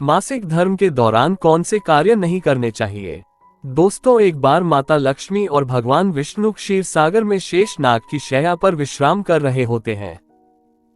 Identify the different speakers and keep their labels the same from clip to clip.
Speaker 1: मासिक धर्म के दौरान कौन से कार्य नहीं करने चाहिए। दोस्तों, एक बार माता लक्ष्मी और भगवान विष्णु क्षीर सागर में शेष नाग की शैया पर विश्राम कर रहे होते हैं।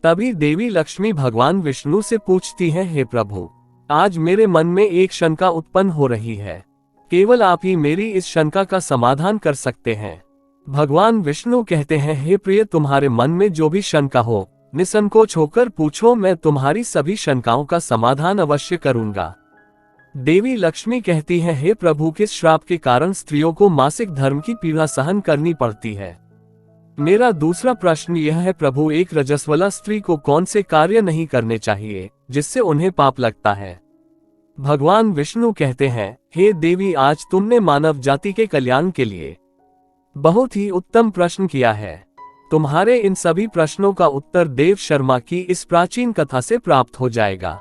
Speaker 1: तभी देवी लक्ष्मी भगवान विष्णु से पूछती हैं, हे प्रभु, आज मेरे मन में एक शंका उत्पन्न हो रही है। केवल आप ही मेरी इस शंका का समाधान कर सकते हैं। भगवान विष्णु कहते हैं, हे प्रिय, तुम्हारे मन में जो भी शंका हो निसंकोच होकर पूछो, मैं तुम्हारी सभी शंकाओं का समाधान अवश्य करूंगा। देवी लक्ष्मी कहती हैं, हे प्रभु, किस श्राप के कारण स्त्रियों को मासिक धर्म की पीड़ा सहन करनी पड़ती है। मेरा दूसरा प्रश्न यह है, प्रभु, एक रजस्वला स्त्री को कौन से कार्य नहीं करने चाहिए जिससे उन्हें पाप लगता है। भगवान विष्णु कहते हैं, हे देवी, आज तुमने मानव जाति के कल्याण के लिए बहुत ही उत्तम प्रश्न किया है। तुम्हारे इन सभी प्रश्नों का उत्तर देव शर्मा की इस प्राचीन कथा से प्राप्त हो जाएगा।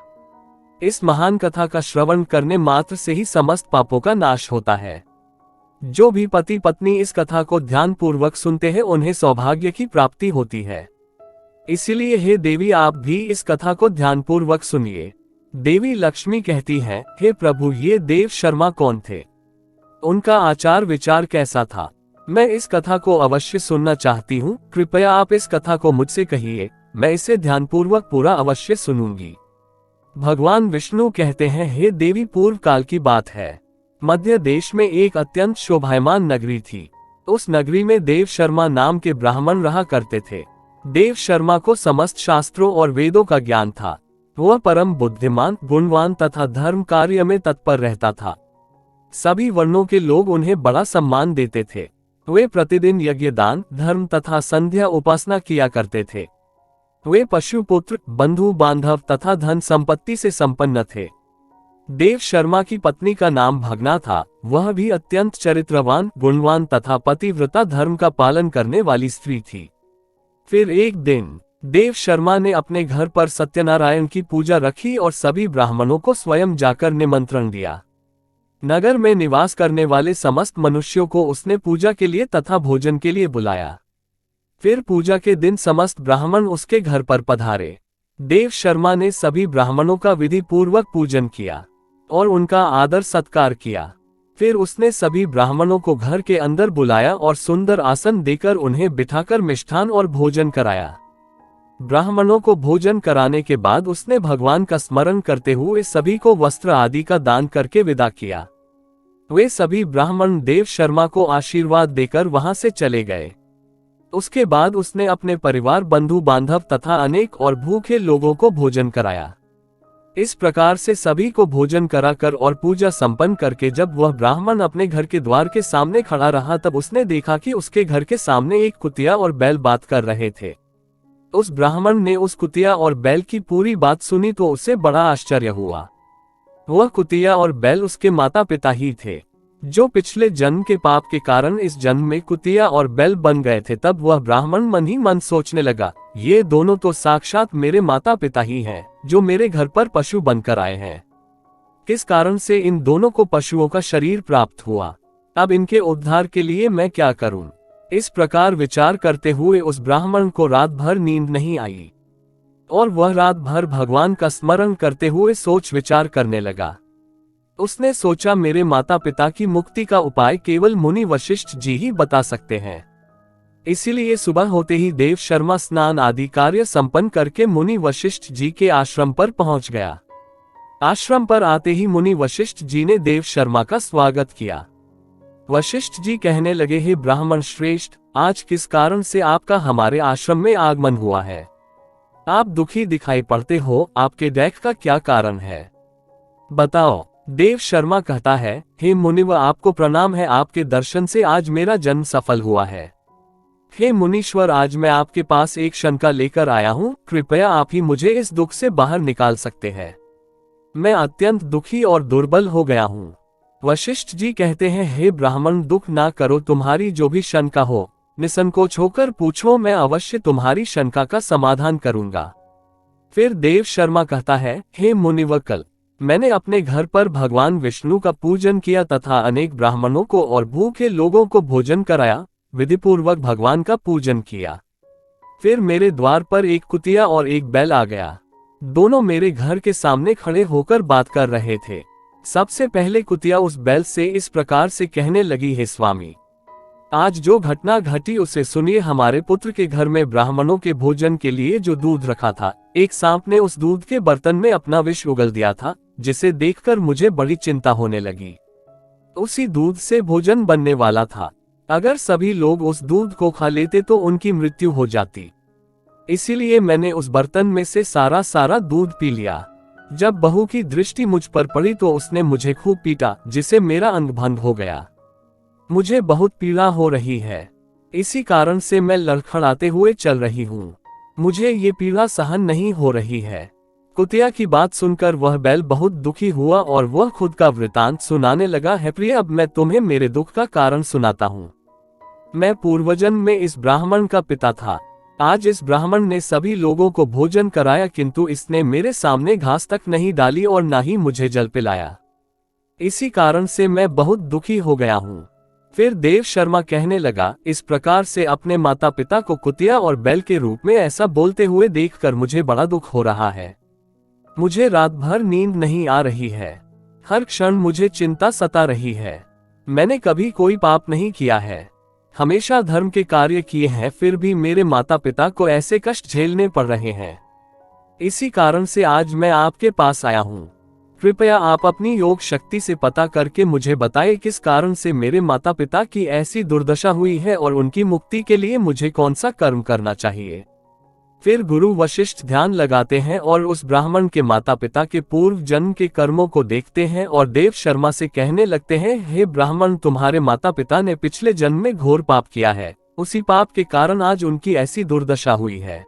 Speaker 1: इस महान कथा का श्रवण करने मात्र से ही समस्त पापों का नाश होता है। जो भी पति पत्नी इस कथा को ध्यानपूर्वक सुनते हैं उन्हें सौभाग्य की प्राप्ति होती है। इसीलिए हे देवी, आप भी इस कथा को ध्यानपूर्वक सुनिए। देवी लक्ष्मी कहती हैं, हे प्रभु, ये देव शर्मा कौन थे, उनका आचार विचार कैसा था, मैं इस कथा को अवश्य सुनना चाहती हूँ। कृपया आप इस कथा को मुझसे कहिए, मैं इसे ध्यानपूर्वक पूरा अवश्य सुनूंगी। भगवान विष्णु कहते हैं, हे देवी, पूर्व काल की बात है। मध्य देश में एक अत्यंत शोभायमान नगरी थी। उस नगरी में देव शर्मा नाम के ब्राह्मण रहा करते थे। देव शर्मा को समस्त शास्त्रों और वेदों का ज्ञान था। वह परम बुद्धिमान, गुणवान तथा धर्म कार्य में तत्पर रहता था। सभी वर्णों के लोग उन्हें बड़ा सम्मान देते थे। वे प्रतिदिन यज्ञ, दान, धर्म तथा संध्या उपासना किया करते थे। वे पशुपुत्र, बंधु बांधव तथा धन संपत्ति से संपन्न थे। देव शर्मा की पत्नी का नाम भगना था। वह भी अत्यंत चरित्रवान, गुणवान तथा पतिव्रता, धर्म का पालन करने वाली स्त्री थी। फिर एक दिन देव शर्मा ने अपने घर पर सत्यनारायण की पूजा रखी और सभी ब्राह्मणों को स्वयं जाकर निमंत्रण दिया। नगर में निवास करने वाले समस्त मनुष्यों को उसने पूजा के लिए तथा भोजन के लिए बुलाया। फिर पूजा के दिन समस्त ब्राह्मण उसके घर पर पधारे। देव शर्मा ने सभी ब्राह्मणों का विधि पूर्वक पूजन किया और उनका आदर सत्कार किया। फिर उसने सभी ब्राह्मणों को घर के अंदर बुलाया और सुंदर आसन देकर उन्हें बिठाकर मिष्ठान और भोजन कराया। ब्राह्मणों को भोजन कराने के बाद उसने भगवान का स्मरण करते हुए सभी को वस्त्र आदि का दान करके विदा किया। वे सभी ब्राह्मण देव शर्मा को आशीर्वाद देकर वहां से चले गए। उसके बाद उसने अपने परिवार, बंधु बांधव तथा अनेक और भूखे लोगों को भोजन कराया। इस प्रकार से सभी को भोजन कराकर और पूजा संपन्न करके जब वह ब्राह्मण अपने घर के द्वार के सामने खड़ा रहा, तब उसने देखा कि उसके घर के सामने एक कुतिया और बैल बात कर रहे थे। उस ब्राह्मण ने उस कुतिया और बैल की पूरी बात सुनी तो उसे बड़ा आश्चर्य हुआ। वह कुतिया और बैल उसके माता पिता ही थे, जो पिछले जन्म के पाप के कारण इस जन्म में कुतिया और बैल बन गए थे। तब वह ब्राह्मण मन ही मन सोचने लगा, ये दोनों तो साक्षात मेरे माता पिता ही हैं, जो मेरे घर पर पशु बनकर आए हैं। किस कारण से इन दोनों को पशुओं का शरीर प्राप्त हुआ, अब इनके उद्धार के लिए मैं क्या करूं। इस प्रकार विचार करते हुए उस ब्राह्मण को रात भर नींद नहीं आई और वह रात भर भगवान का स्मरण करते हुए सोच विचार करने लगा। उसने सोचा, मेरे माता पिता की मुक्ति का उपाय केवल मुनि वशिष्ठ जी ही बता सकते हैं। इसीलिए सुबह होते ही देव शर्मा स्नान आदि कार्य संपन्न करके मुनि वशिष्ठ जी के आश्रम पर पहुंच गया। आश्रम पर आते ही मुनि वशिष्ठ जी ने देव शर्मा का स्वागत किया। वशिष्ठ जी कहने लगे, हे ब्राह्मण श्रेष्ठ, आज किस कारण से आपका हमारे आश्रम में आगमन हुआ है। आप दुखी दिखाई पड़ते हो, आपके दुख का क्या कारण है, बताओ। देव शर्मा कहता है, हे मुनिवर, आपको प्रणाम है। आपके दर्शन से आज मेरा जन्म सफल हुआ है। हे मुनीश्वर, आज मैं आपके पास एक शंका लेकर आया हूँ। कृपया आप ही मुझे इस दुख से बाहर निकाल सकते हैं। मैं अत्यंत दुखी और दुर्बल हो गया हूँ। वशिष्ठ जी कहते हैं, हे ब्राह्मण, दुख ना करो। तुम्हारी जो भी शंका हो निसंकोच होकर पूछो, मैं अवश्य तुम्हारी शंका का समाधान करूंगा। फिर देव शर्मा कहता है, हे मुनिवर, कल मैंने अपने घर पर भगवान विष्णु का पूजन किया तथा अनेक ब्राह्मणों को और भूखे लोगों को भोजन कराया, विधिपूर्वक भगवान का पूजन किया। फिर मेरे द्वार पर एक कुतिया और एक बैल आ गया। दोनों मेरे घर के सामने खड़े होकर बात कर रहे थे। सबसे पहले कुतिया उस बैल से इस प्रकार से कहने लगी, हे स्वामी, आज जो घटना घटी उसे सुनिए। हमारे पुत्र के घर में ब्राह्मणों के भोजन के लिए जो दूध रखा था, एक सांप ने उस दूध के बर्तन में अपना विष उगल दिया था, जिसे देखकर मुझे बड़ी चिंता होने लगी। उसी दूध से भोजन बनने वाला था। अगर सभी लोग उस दूध को खा लेते तो उनकी मृत्यु हो जाती। इसीलिए मैंने उस बर्तन में से सारा दूध पी लिया। जब बहू की दृष्टि मुझ पर पड़ी तो उसने मुझे खूब पीटा, जिससे मेरा अंग भंग हो गया। मुझे बहुत पीड़ा हो रही है। इसी कारण से मैं लड़खड़ाते हुए चल रही हूँ। मुझे ये पीड़ा सहन नहीं हो रही है। कुतिया की बात सुनकर वह बैल बहुत दुखी हुआ और वह खुद का वृतांत सुनाने लगा। है प्रिय, अब मैं तुम्हें मेरे दुख का कारण सुनाता हूँ। मैं पूर्वजन्म में इस ब्राह्मण का पिता था। आज इस ब्राह्मण ने सभी लोगों को भोजन कराया, किंतु इसने मेरे सामने घास तक नहीं डाली और ना ही मुझे जल पिलाया। इसी कारण से मैं बहुत दुखी हो गया हूँ। फिर देव शर्मा कहने लगा, इस प्रकार से अपने माता पिता को कुतिया और बैल के रूप में ऐसा बोलते हुए देखकर मुझे बड़ा दुख हो रहा है। मुझे रात भर नींद नहीं आ रही है। हर क्षण मुझे चिंता सता रही है। मैंने कभी कोई पाप नहीं किया है, हमेशा धर्म के कार्य किए हैं, फिर भी मेरे माता पिता को ऐसे कष्ट झेलने पड़ रहे हैं। इसी कारण से आज मैं आपके पास आया हूँ। कृपया आप अपनी योग शक्ति से पता करके मुझे बताएं किस कारण से मेरे माता पिता की ऐसी दुर्दशा हुई है और उनकी मुक्ति के लिए मुझे कौन सा कर्म करना चाहिए। फिर गुरु वशिष्ठ ध्यान लगाते हैं और उस ब्राह्मण के माता पिता के पूर्व जन्म के कर्मों को देखते हैं और देव शर्मा से कहने लगते हैं, हे ब्राह्मण, तुम्हारे माता पिता ने पिछले जन्म में घोर पाप किया है। उसी पाप के कारण आज उनकी ऐसी दुर्दशा हुई है।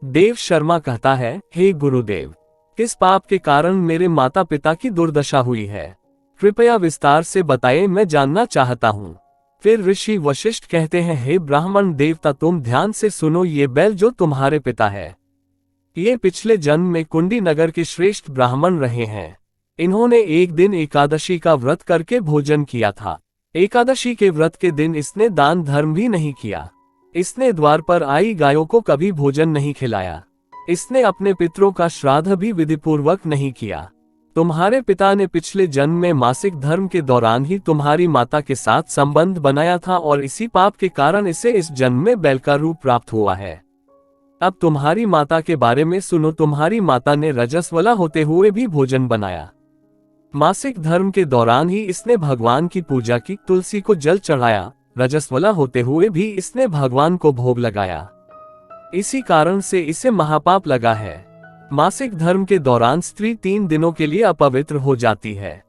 Speaker 1: देव शर्मा कहता है, हे गुरुदेव, किस पाप के कारण मेरे माता पिता की दुर्दशा हुई है? कृपया विस्तार से बताएं, मैं जानना चाहता हूँ। फिर ऋषि वशिष्ठ कहते हैं, हे ब्राह्मण देवता, तुम ध्यान से सुनो। ये बैल जो तुम्हारे पिता है, ये पिछले जन्म में कुंडी नगर के श्रेष्ठ ब्राह्मण रहे हैं। इन्होंने एक दिन एकादशी का व्रत करके भोजन किया था। एकादशी के व्रत के दिन इसने दान धर्म भी नहीं किया। इसने द्वार पर आई गायों को कभी भोजन नहीं खिलाया। इसने अपने पितरों का श्राद्ध भी विधिपूर्वक नहीं किया। तुम्हारे पिता ने पिछले जन्म में मासिक धर्म के दौरान ही तुम्हारी माता के साथ संबंध बनाया था और इसी पाप के कारण इसे इस जन्म में बैल का रूप प्राप्त हुआ है। अब तुम्हारी माता के बारे में सुनो। तुम्हारी माता ने रजस्वला होते हुए भी भोजन बनाया। मासिक धर्म के दौरान ही इसने भगवान की पूजा की, तुलसी को जल चढ़ाया। रजस्वला होते हुए भी इसने भगवान को भोग लगाया। इसी कारण से इसे महापाप लगा है। मासिक धर्म के दौरान स्त्री 3 दिनों के लिए अपवित्र हो जाती है।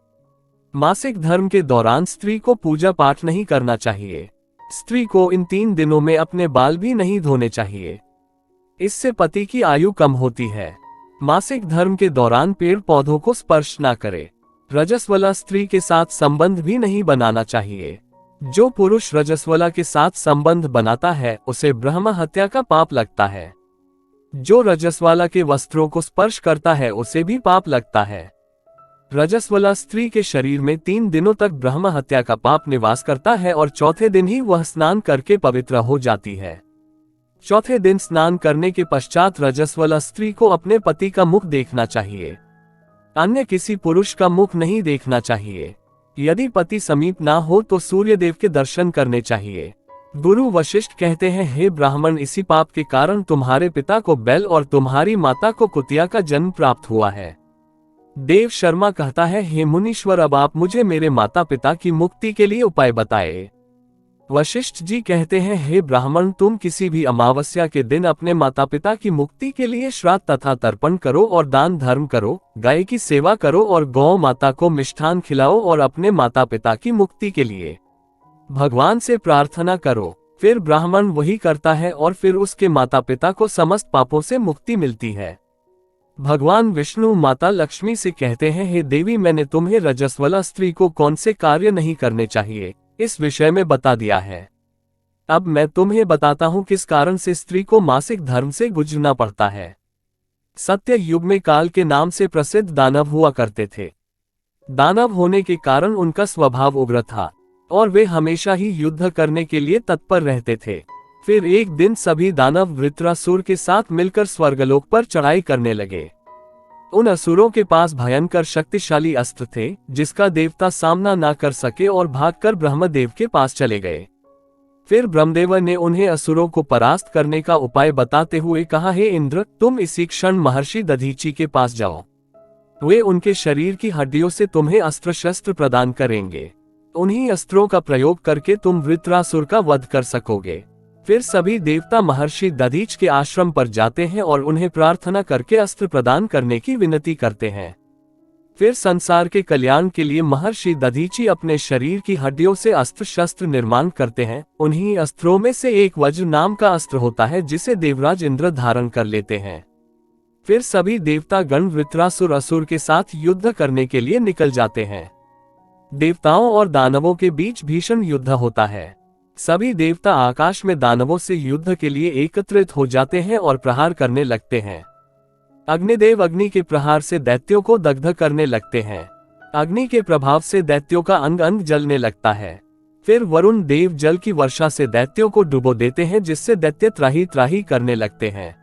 Speaker 1: मासिक धर्म के दौरान स्त्री को पूजा पाठ नहीं करना चाहिए। स्त्री को इन 3 दिनों में अपने बाल भी नहीं धोने चाहिए। इससे पति की आयु कम होती है। मासिक धर्म के दौरान पेड़ पौधों को स्पर्श न करे। रजस्वला स्त्री के साथ संबंध भी नहीं बनाना चाहिए। जो पुरुष रजस्वला के साथ संबंध बनाता है उसे ब्रह्म हत्या का पाप लगता है। जो रजस्वला के वस्त्रों को स्पर्श करता है उसे भी पाप लगता है। रजस्वला स्त्री के शरीर में 3 दिनों तक ब्रह्म हत्या का पाप निवास करता है और चौथे दिन ही वह स्नान करके पवित्र हो जाती है। चौथे दिन स्नान करने के पश्चात रजस्वला स्त्री को अपने पति का मुख देखना चाहिए। अन्य किसी पुरुष का मुख नहीं देखना चाहिए। यदि पति समीप ना हो तो सूर्यदेव के दर्शन करने चाहिए। गुरु वशिष्ठ कहते हैं, हे ब्राह्मण, इसी पाप के कारण तुम्हारे पिता को बैल और तुम्हारी माता को कुतिया का जन्म प्राप्त हुआ है। देव शर्मा कहता है, हे मुनीश्वर, अब आप मुझे मेरे माता पिता की मुक्ति के लिए उपाय बताएं। वशिष्ठ जी कहते हैं, हे ब्राह्मण, तुम किसी भी अमावस्या के दिन अपने माता पिता की मुक्ति के लिए श्राद्ध तथा तर्पण करो और दान धर्म करो, गाय की सेवा करो और गौ माता को मिष्ठान खिलाओ और अपने माता पिता की मुक्ति के लिए भगवान से प्रार्थना करो। फिर ब्राह्मण वही करता है और फिर उसके माता पिता को समस्त पापों से मुक्ति मिलती है। भगवान विष्णु माता लक्ष्मी से कहते हैं, हे देवी, मैंने तुम्हें रजस्वला स्त्री को कौन से कार्य नहीं करने चाहिए इस विषय में बता दिया है। अब मैं तुम्हें बताता हूँ किस कारण से स्त्री को मासिक धर्म से गुजरना पड़ता है। सत्य युग में काल के नाम से प्रसिद्ध दानव हुआ करते थे। दानव होने के कारण उनका स्वभाव उग्र था और वे हमेशा ही युद्ध करने के लिए तत्पर रहते थे। फिर एक दिन सभी दानव वृत्रासुर के साथ मिलकर स्वर्गलोक पर चढ़ाई करने लगे। उन असुरों के पास भयंकर शक्तिशाली अस्त्र थे जिसका देवता सामना ना कर सके और भागकर ब्रह्मदेव के पास चले गए। फिर ब्रह्मदेव ने उन्हें असुरों को परास्त करने का उपाय बताते हुए कहा, हे इंद्र, तुम इसी क्षण महर्षि दधीची के पास जाओ। वे उनके शरीर की हड्डियों से तुम्हें अस्त्र शस्त्र प्रदान करेंगे। उन्हीं अस्त्रों का प्रयोग करके तुम वृत्रासुर का वध कर सकोगे। फिर सभी देवता महर्षि दधीच के आश्रम पर जाते हैं और उन्हें प्रार्थना करके अस्त्र प्रदान करने की विनती करते हैं। फिर संसार के कल्याण के लिए महर्षि दधीची अपने शरीर की हड्डियों से अस्त्र शस्त्र निर्माण करते हैं। उन्हीं अस्त्रों में से एक वज्र नाम का अस्त्र होता है जिसे देवराज इंद्र धारण कर लेते हैं। फिर सभी देवता गण वृत्रासुर असुर के साथ युद्ध करने के लिए निकल जाते हैं। देवताओं और दानवों के बीच भीषण युद्ध होता है। सभी देवता आकाश में दानवों से युद्ध के लिए एकत्रित हो जाते हैं और प्रहार करने लगते हैं। अग्निदेव अग्नि के प्रहार से दैत्यों को दग्ध करने लगते हैं। अग्नि के प्रभाव से दैत्यों का अंग अंग जलने लगता है। फिर वरुण देव जल की वर्षा से दैत्यों को डुबो देते हैं जिससे दैत्य त्राही त्राही करने लगते हैं।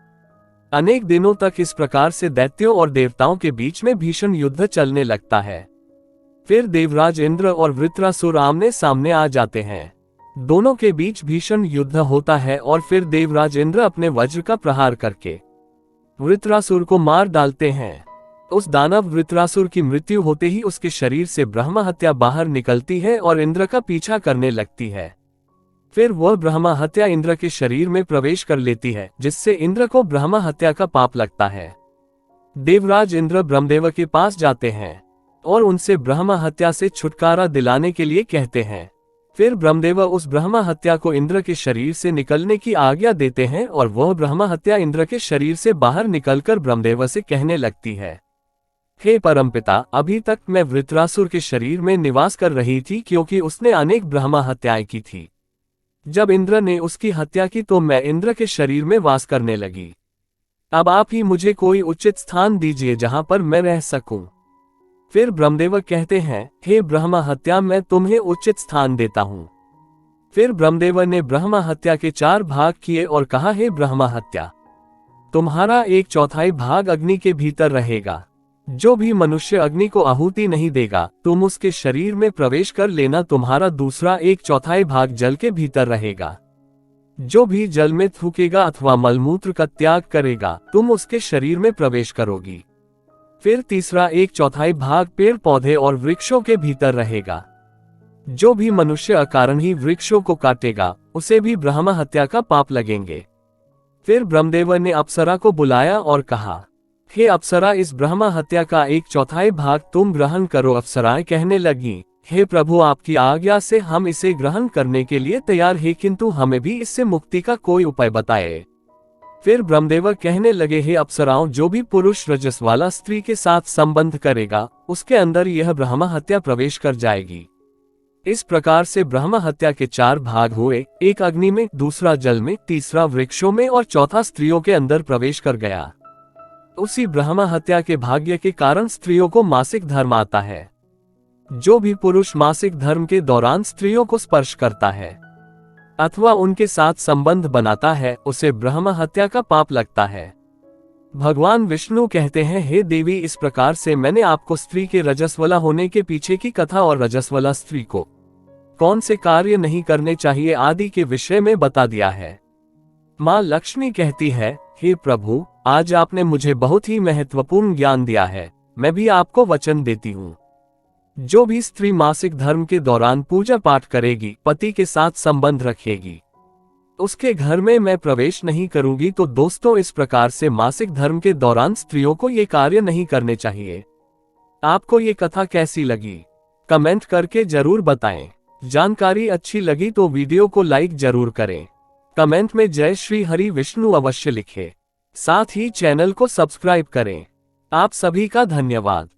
Speaker 1: अनेक दिनों तक इस प्रकार से दैत्यों और देवताओं के बीच में भीषण युद्ध चलने लगता है। फिर देवराज इंद्र और वृत्रासुर आमने सामने आ जाते हैं। दोनों के बीच भीषण युद्ध होता है और फिर देवराज इंद्र अपने वज्र का प्रहार करके वृत्रासुर को मार डालते हैं। उस दानव वृत्रासुर की मृत्यु होते ही उसके शरीर से ब्रह्म हत्या बाहर निकलती है और इंद्र का पीछा करने लगती है। फिर वह ब्रह्म हत्या इंद्र के शरीर में प्रवेश कर लेती है जिससे इंद्र को ब्रह्म हत्या का पाप लगता है। देवराज इंद्र ब्रह्मदेव के पास जाते हैं और उनसे ब्रह्म हत्या से छुटकारा दिलाने के लिए कहते हैं। फिर ब्रह्मदेव उस ब्रह्म हत्या को इंद्र के शरीर से निकलने की आज्ञा देते हैं और वह ब्रह्म हत्या इंद्र के शरीर से बाहर निकलकर ब्रह्मदेव से कहने लगती है, हे परमपिता, अभी तक मैं वृत्रासुर के शरीर में निवास कर रही थी क्योंकि उसने अनेक ब्रह्म हत्याएं की थी। जब इंद्र ने उसकी हत्या की तो मैं इंद्र के शरीर में वास करने लगी। अब आप ही मुझे कोई उचित स्थान दीजिए जहां पर मैं रह सकूं। फिर ब्रह्मदेव कहते हैं, हे ब्रह्म हत्या, मैं तुम्हें उचित स्थान देता हूं। फिर ब्रह्मदेव ने ब्रह्म हत्या के 4 भाग किए और कहा, हे ब्रह्म हत्या, तुम्हारा 1/4 भाग अग्नि के भीतर रहेगा। जो भी मनुष्य अग्नि को आहुति नहीं देगा तुम उसके शरीर में प्रवेश कर लेना। तुम्हारा दूसरा 1/4 भाग जल के भीतर रहेगा। जो भी जल में थूकेगा अथवा मलमूत्र का त्याग करेगा तुम उसके शरीर में प्रवेश करोगी। फिर तीसरा 1/4 भाग पेड़ पौधे और वृक्षों के भीतर रहेगा। जो भी मनुष्य अकारण ही वृक्षों को काटेगा उसे भी ब्रह्म हत्या का पाप लगेंगे। फिर ब्रह्मदेव ने अप्सरा को बुलाया और कहा, हे अप्सरा, इस ब्रह्म हत्या का 1/4 भाग तुम ग्रहण करो। अप्सराएं कहने लगी, हे प्रभु, आपकी आज्ञा से हम इसे ग्रहण करने के लिए तैयार हैं, किंतु हमें भी इससे मुक्ति का कोई उपाय बताए। फिर ब्रह्मदेव कहने लगे, हे अप्सराओं, जो भी पुरुष रजस वाला स्त्री के साथ संबंध करेगा उसके अंदर यह ब्रह्म हत्या प्रवेश कर जाएगी। इस प्रकार से ब्रह्म हत्या के 4 भाग हुए, एक अग्नि में, दूसरा जल में, तीसरा वृक्षों में और चौथा स्त्रियों के अंदर प्रवेश कर गया। उसी ब्रह्म हत्या के भाग्य के कारण स्त्रियों को मासिक धर्म आता है। जो भी पुरुष मासिक धर्म के दौरान स्त्रियों को स्पर्श करता है अथवा उनके साथ संबंध बनाता है उसे ब्रह्म हत्या का पाप लगता है। भगवान विष्णु कहते हैं, हे देवी, इस प्रकार से मैंने आपको स्त्री के रजस्वला होने के पीछे की कथा और रजस्वला स्त्री को कौन से कार्य नहीं करने चाहिए आदि के विषय में बता दिया है। माँ लक्ष्मी कहती है, हे प्रभु, आज आपने मुझे बहुत ही महत्वपूर्ण ज्ञान दिया है। मैं भी आपको वचन देती हूँ, जो भी स्त्री मासिक धर्म के दौरान पूजा पाठ करेगी, पति के साथ संबंध रखेगी, उसके घर में मैं प्रवेश नहीं करूंगी। तो दोस्तों, इस प्रकार से मासिक धर्म के दौरान स्त्रियों को ये कार्य नहीं करने चाहिए। आपको ये कथा कैसी लगी कमेंट करके जरूर बताएं। जानकारी अच्छी लगी तो वीडियो को लाइक जरूर करें। कमेंट में जय श्री हरि विष्णु अवश्य लिखें। साथ ही चैनल को सब्सक्राइब करें। आप सभी का धन्यवाद।